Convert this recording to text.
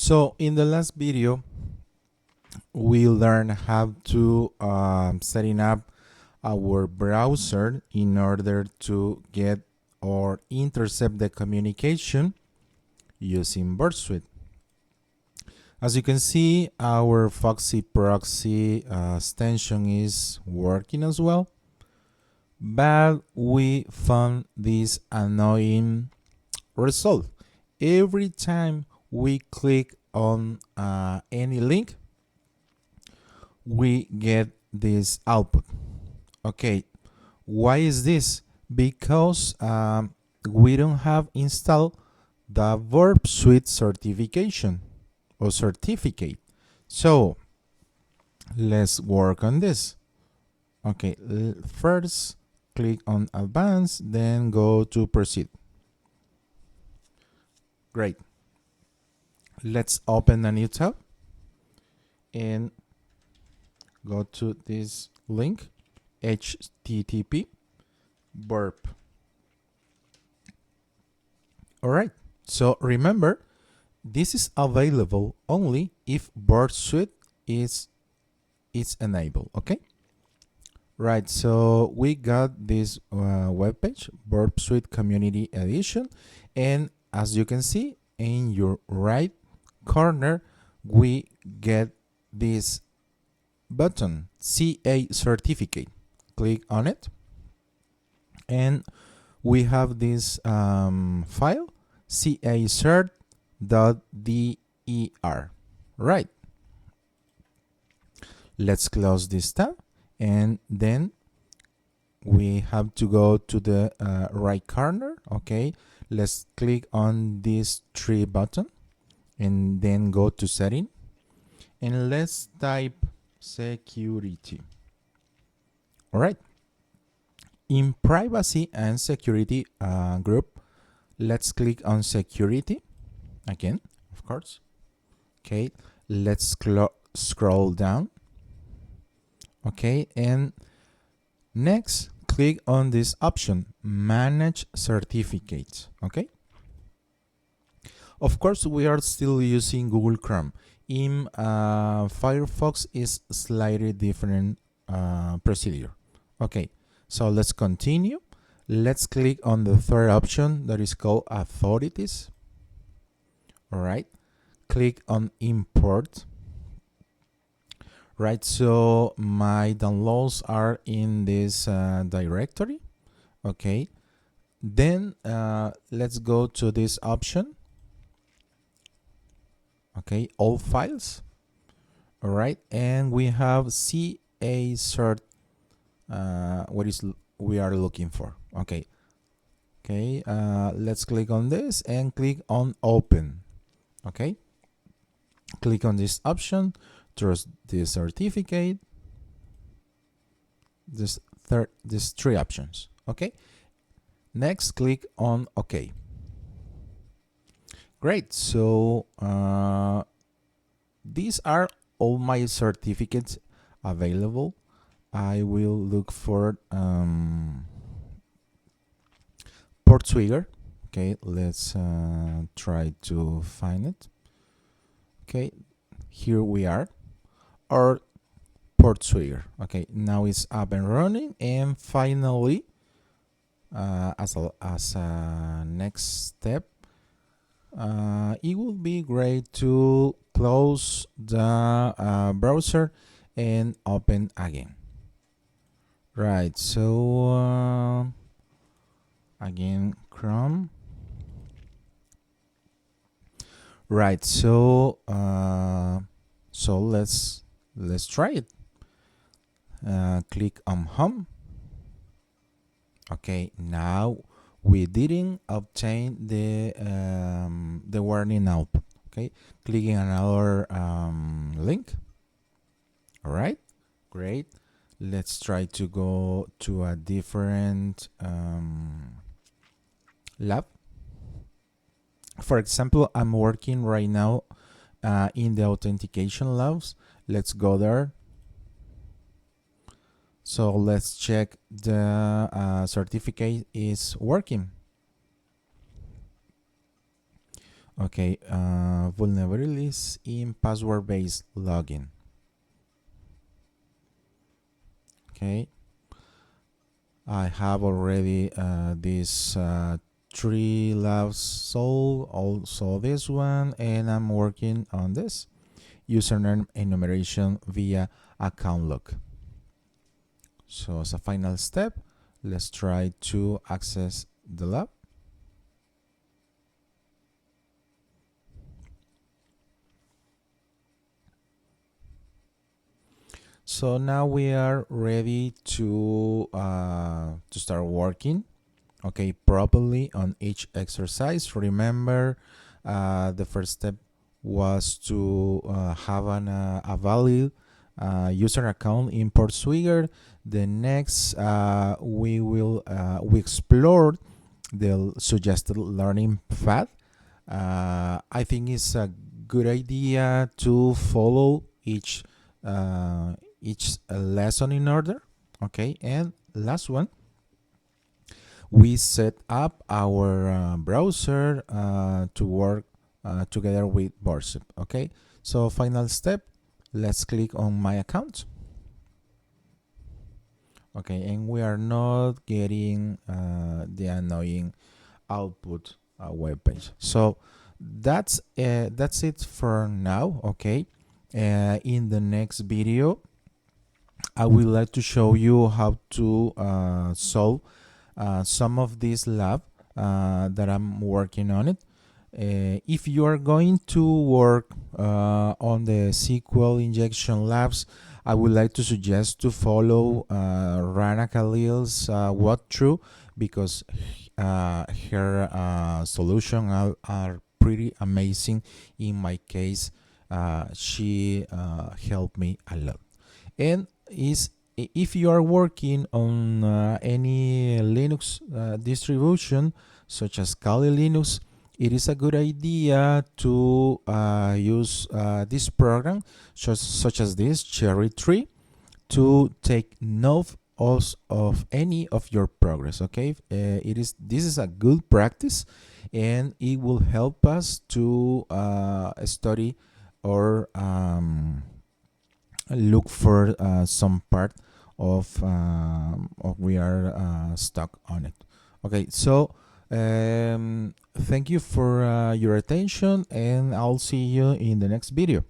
So in the last video, we learned how to setting up our browser in order to get or intercept the communication using Burp Suite. As you can see, our Foxy proxy extension is working as well, but we found this annoying result. Every time we click on any link, we get this output. Okay, why is this? Because we don't have installed the Burp Suite certification or certificate. So let's work on this. Okay, first click on advanced, then go to proceed. Great. Let's open a new tab and go to this link, http burp. All right, so remember, this is available only if Burp Suite is enabled. Okay, right, so we got this web page, Burp Suite Community Edition, and as you can see in your right corner, we get this button, CA Certificate. Click on it, and we have this file, cacert.der. Right. Let's close this tab, and then we have to go to the right corner. Okay, let's click on this three button and then go to setting, and let's type security. All right, in privacy and security group, let's click on security again, of course. Okay, let's scroll down. Okay, and next click on this option, manage certificates. Okay, of course we are still using Google Chrome. In Firefox is slightly different procedure. Okay, so let's continue. Let's click on the third option that is called authorities. All right, click on import. Right, so my downloads are in this directory. Okay, then let's go to this option. Okay, all files. All right, and we have CA cert. What is we are looking for? Okay, let's click on this and click on open. Okay, click on this option, trust this certificate. These three options. Okay, next click on OK. Great, so these are all my certificates available. I will look for PortSwigger. Okay, let's try to find it. Okay, here we are, or PortSwigger. Okay, now it's up and running, and finally, as a next step, it would be great to close the browser and open again. Right, so again, Chrome. Right, so let's try it. Click on home. Okay, now we didn't obtain the warning output. Okay, clicking another link. All right, great. Let's try to go to a different lab. For example, I'm working right now in the authentication labs. Let's go there. So let's check the certificate is working. Okay, vulnerabilities in password-based login. Okay, I have already these 3 labs solved, also this one, and I'm working on this username enumeration via account lock. So as a final step, let's try to access the lab. So now we are ready to start working, okay, properly on each exercise. Remember, the first step was to have a valid user account in PortSwigger. The next, we explored the suggested learning path. I think it's a good idea to follow each lesson in order. Okay, and last one, we set up our browser to work together with Burp Suite. Okay, so final step, let's click on my account. Okay, and we are not getting the annoying output web page. So that's it for now. Okay, in the next video I would like to show you how to solve some of these lab that I'm working on it. If you are going to work on the SQL injection labs, I would like to suggest to follow Rana Khalil's walkthrough, because her solutions are pretty amazing. In my case, she helped me a lot. And if you are working on any Linux distribution such as Kali Linux, it is a good idea to use this program such as this Cherry Tree to take note of any of your progress. Okay, this is a good practice, and it will help us to study or look for some part of we are stuck on it. Okay, so thank you for your attention, and I'll see you in the next video.